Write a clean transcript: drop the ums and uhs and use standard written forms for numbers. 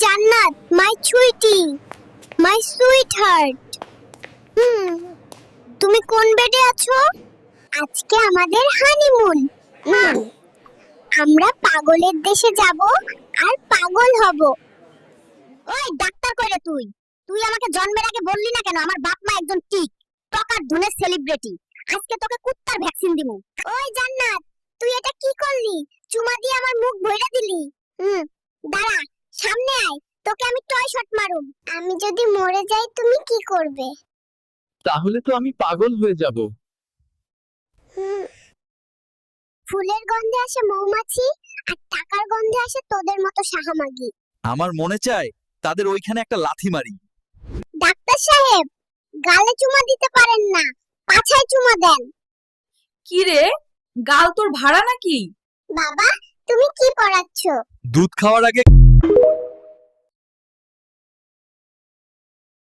জান্নাত, মাই Sweety, my sweet heart. তুমি কোন বেডে আছো? আজকে আমাদের হানিমুন। আমরা পাগলের দেশে যাব আর পাগল হব। ওই ডাক্তার কইরে তুই তুই আমাকে জন্মের আগে বললি না কেন আমার বাপ মা একজন টিক টকার ধনের সেলিব্রিটি? আজকে তোকে কুত্তার ভ্যাকসিন দিমু। ওই জান্নাত, তুই এটা কি করলি? চুমা দিয়ে আমার মুখ ভইরা দিলি। দাঁড়া, সামনে আয়, তোকে আমি টয় শট মারুম। আমি যদি মরে যাই তুমি কি করবে? তাহলে তো আমি পাগল হয়ে যাব। ফুলের গন্ধে আসে মৌমাছি, আর টাকার গন্ধে আসে তোদের মতো সাহামাগি। আমার মনে চায় তাদের ওইখানে একটা লাথি মারি। ডাক্তার সাহেব, গালে চুমা দিতে পারেন না, পাছায় চুমা দেন। কি রে, গাল তোর ভাড়া নাকি? বাবা, তুমি কি পড়াচ্ছ? দুধ খাওয়ার আগে